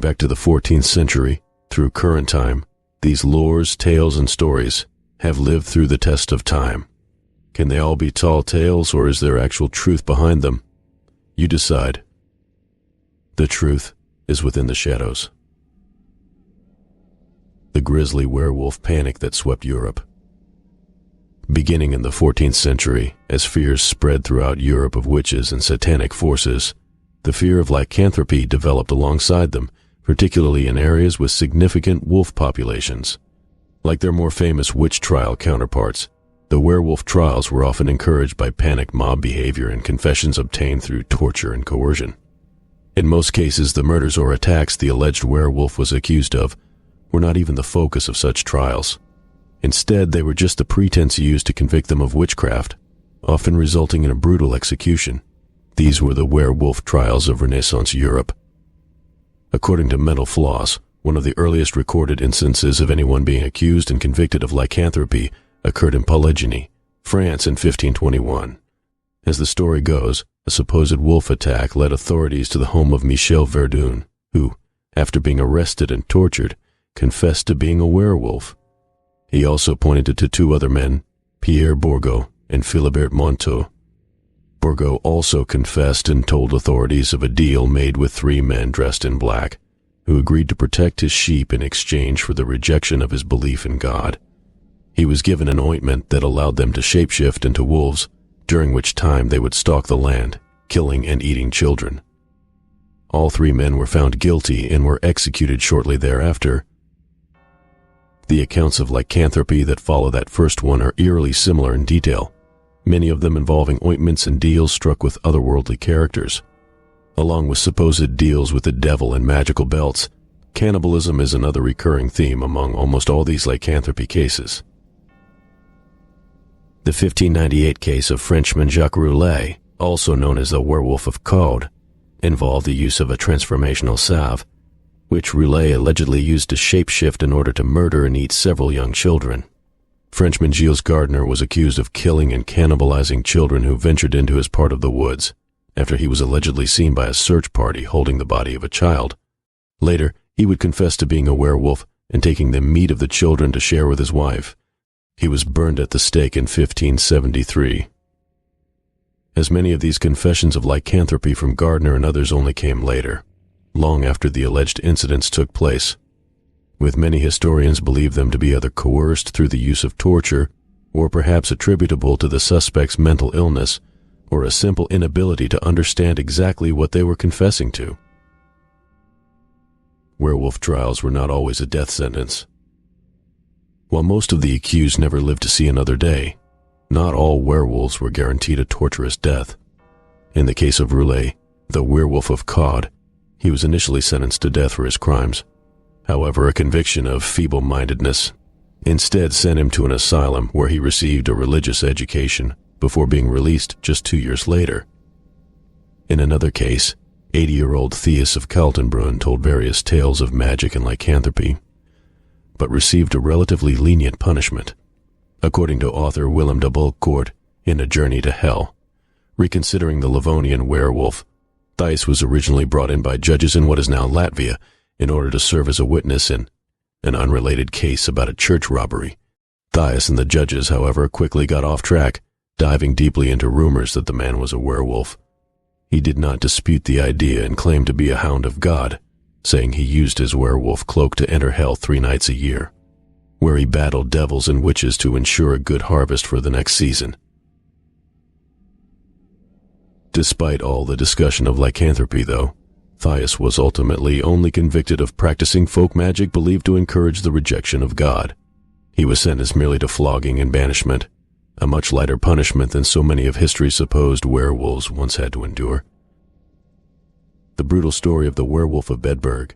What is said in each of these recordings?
back to the 14th century, through current time, these lores, tales, and stories have lived through the test of time. Can they all be tall tales, or is there actual truth behind them? You decide. The truth is within the shadows. The grisly werewolf panic that swept Europe. Beginning in the 14th century, as fears spread throughout Europe of witches and satanic forces, the fear of lycanthropy developed alongside them, particularly in areas with significant wolf populations. Like their more famous witch trial counterparts, the werewolf trials were often encouraged by panicked mob behavior and confessions obtained through torture and coercion. In most cases, the murders or attacks the alleged werewolf was accused of were not even the focus of such trials. Instead, they were just the pretense used to convict them of witchcraft, often resulting in a brutal execution. These were the werewolf trials of Renaissance Europe. According to Mental Floss, one of the earliest recorded instances of anyone being accused and convicted of lycanthropy occurred in Poligny, France in 1521. As the story goes, a supposed wolf attack led authorities to the home of Michel Verdun, who, after being arrested and tortured, confessed to being a werewolf. He also pointed to two other men, Pierre Bourgault and Philibert Monteau. Bourgault also confessed and told authorities of a deal made with three men dressed in black, who agreed to protect his sheep in exchange for the rejection of his belief in God. He was given an ointment that allowed them to shapeshift into wolves, during which time they would stalk the land, killing and eating children. All three men were found guilty and were executed shortly thereafter. The accounts of lycanthropy that follow that first one are eerily similar in detail, many of them involving ointments and deals struck with otherworldly characters. Along with supposed deals with the devil and magical belts, cannibalism is another recurring theme among almost all these lycanthropy cases. The 1598 case of Frenchman Jacques Roulet, also known as the Werewolf of Caude, involved the use of a transformational salve, which Roulet allegedly used to shapeshift in order to murder and eat several young children. Frenchman Gilles Gardner was accused of killing and cannibalizing children who ventured into his part of the woods, after he was allegedly seen by a search party holding the body of a child. Later, he would confess to being a werewolf and taking the meat of the children to share with his wife. He was burned at the stake in 1573. As many of these confessions of lycanthropy from Gardner and others only came later, long after the alleged incidents took place, with many historians believe them to be either coerced through the use of torture or perhaps attributable to the suspect's mental illness or a simple inability to understand exactly what they were confessing to. Werewolf trials were not always a death sentence. While most of the accused never lived to see another day, not all werewolves were guaranteed a torturous death. In the case of Roulet, the Werewolf of Caude, he was initially sentenced to death for his crimes. However, a conviction of feeble-mindedness instead sent him to an asylum where he received a religious education before being released just 2 years later. In another case, 80-year-old Theus of Kaltenbrunn told various tales of magic and lycanthropy, but received a relatively lenient punishment. According to author Willem de Bulcourt in A Journey to Hell, reconsidering the Livonian werewolf, Theus was originally brought in by judges in what is now Latvia in order to serve as a witness in an unrelated case about a church robbery. Theus and the judges, however, quickly got off track, diving deeply into rumors that the man was a werewolf. He did not dispute the idea and claimed to be a hound of God, saying he used his werewolf cloak to enter hell 3 nights a year, where he battled devils and witches to ensure a good harvest for the next season. Despite all the discussion of lycanthropy, though, Theus was ultimately only convicted of practicing folk magic believed to encourage the rejection of God. He was sentenced merely to flogging and banishment, a much lighter punishment than so many of history's supposed werewolves once had to endure. The brutal story of the Werewolf of Bedburg.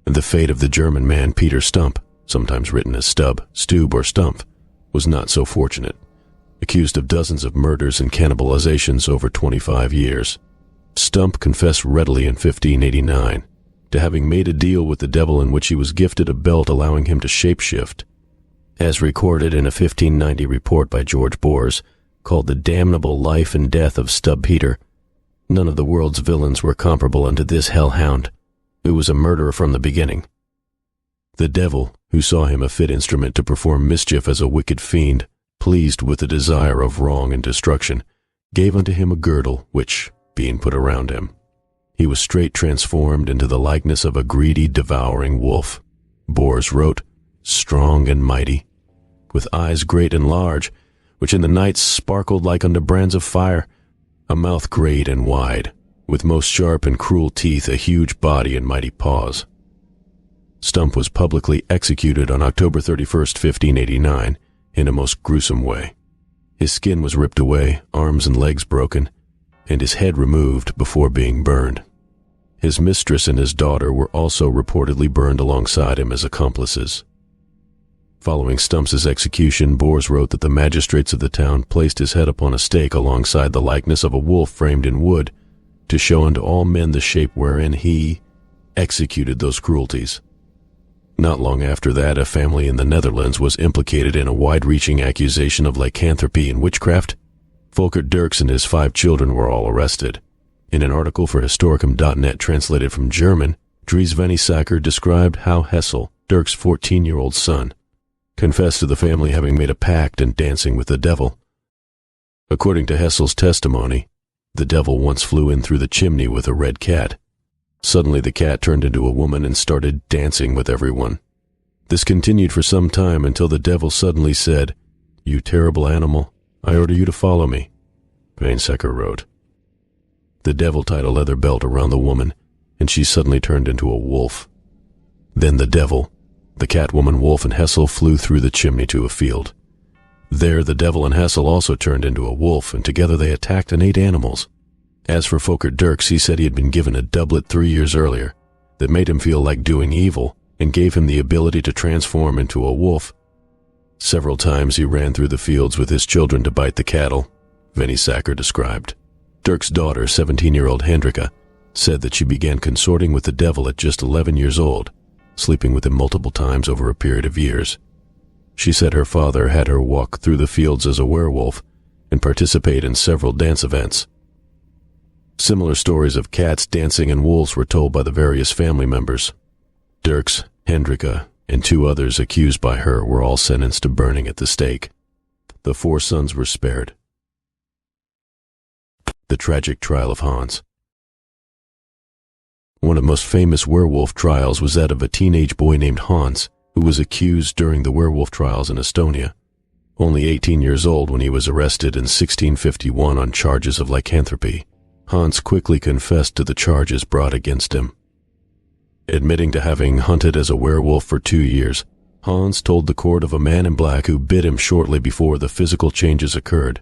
The fate of the German man Peter Stump, sometimes written as Stub, Stube, or Stump, was not so fortunate. Accused of dozens of murders and cannibalizations over 25 years, Stump confessed readily in 1589 to having made a deal with the devil in which he was gifted a belt allowing him to shapeshift. As recorded in a 1590 report by George Bors, called The Damnable Life and Death of Stub Peter, none of the world's villains were comparable unto this hellhound, who was a murderer from the beginning. The devil, who saw him a fit instrument to perform mischief as a wicked fiend, pleased with the desire of wrong and destruction, gave unto him a girdle, which, being put around him, he was straight transformed into the likeness of a greedy, devouring wolf. Bors wrote, strong and mighty, with eyes great and large, which in the night sparkled like unto brands of fire, a mouth great and wide, with most sharp and cruel teeth, a huge body and mighty paws. Stump was publicly executed on October 31st, 1589, in a most gruesome way. His skin was ripped away, arms and legs broken, and his head removed before being burned. His mistress and his daughter were also reportedly burned alongside him as accomplices. Following Stump's execution, Bors wrote that the magistrates of the town placed his head upon a stake alongside the likeness of a wolf framed in wood, to show unto all men the shape wherein he executed those cruelties. Not long after that, a family in the Netherlands was implicated in a wide-reaching accusation of lycanthropy and witchcraft. Volker Dirks and his 5 children were all arrested. In an article for Historicum.net translated from German, Dries Vennesacker described how Hessel, Dirks' 14-year-old son, confessed to the family having made a pact and dancing with the devil. According to Hessel's testimony, the devil once flew in through the chimney with a red cat. Suddenly the cat turned into a woman and started dancing with everyone. This continued for some time until the devil suddenly said, "You terrible animal, I order you to follow me," Vennesacker wrote. The devil tied a leather belt around the woman, and she suddenly turned into a wolf. Then the devil, the Catwoman, wolf, and Hessel flew through the chimney to a field. There the devil and Hessel also turned into a wolf, and together they attacked and ate animals. As for Volker Dirks, he said he had been given a doublet 3 years earlier that made him feel like doing evil and gave him the ability to transform into a wolf. Several times he ran through the fields with his children to bite the cattle, Vennesacker described. Dirks' daughter, 17-year-old Hendrika, said that she began consorting with the devil at just 11 years old, sleeping with him multiple times over a period of years. She said her father had her walk through the fields as a werewolf and participate in several dance events. Similar stories of cats dancing and wolves were told by the various family members. Dirks, Hendrika, and 2 others accused by her were all sentenced to burning at the stake. The 4 sons were spared. The tragic trial of Hans. One of the most famous werewolf trials was that of a teenage boy named Hans, who was accused during the werewolf trials in Estonia. Only 18 years old when he was arrested in 1651 on charges of lycanthropy, Hans quickly confessed to the charges brought against him. Admitting to having hunted as a werewolf for 2 years, Hans told the court of a man in black who bit him shortly before the physical changes occurred.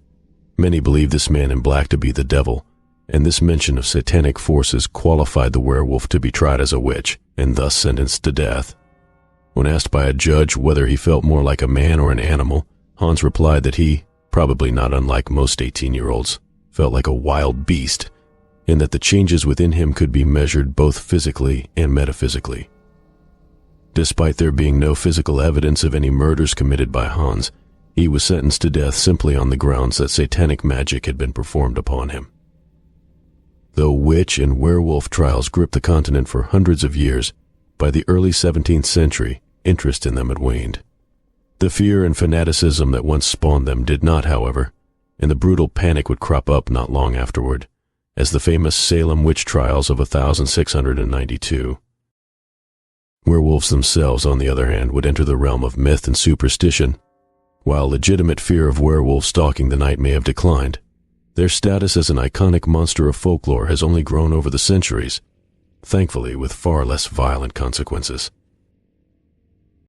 Many believe this man in black to be the devil, and this mention of satanic forces qualified the werewolf to be tried as a witch and thus sentenced to death. When asked by a judge whether he felt more like a man or an animal, Hans replied that he, probably not unlike most 18-year-olds, felt like a wild beast, and that the changes within him could be measured both physically and metaphysically. Despite there being no physical evidence of any murders committed by Hans, he was sentenced to death simply on the grounds that satanic magic had been performed upon him. Though witch and werewolf trials gripped the continent for hundreds of years, by the early 17th century, interest in them had waned. The fear and fanaticism that once spawned them did not, however, and the brutal panic would crop up not long afterward, as the famous Salem witch trials of 1692. Werewolves themselves, on the other hand, would enter the realm of myth and superstition. While legitimate fear of werewolves stalking the night may have declined, their status as an iconic monster of folklore has only grown over the centuries, thankfully with far less violent consequences.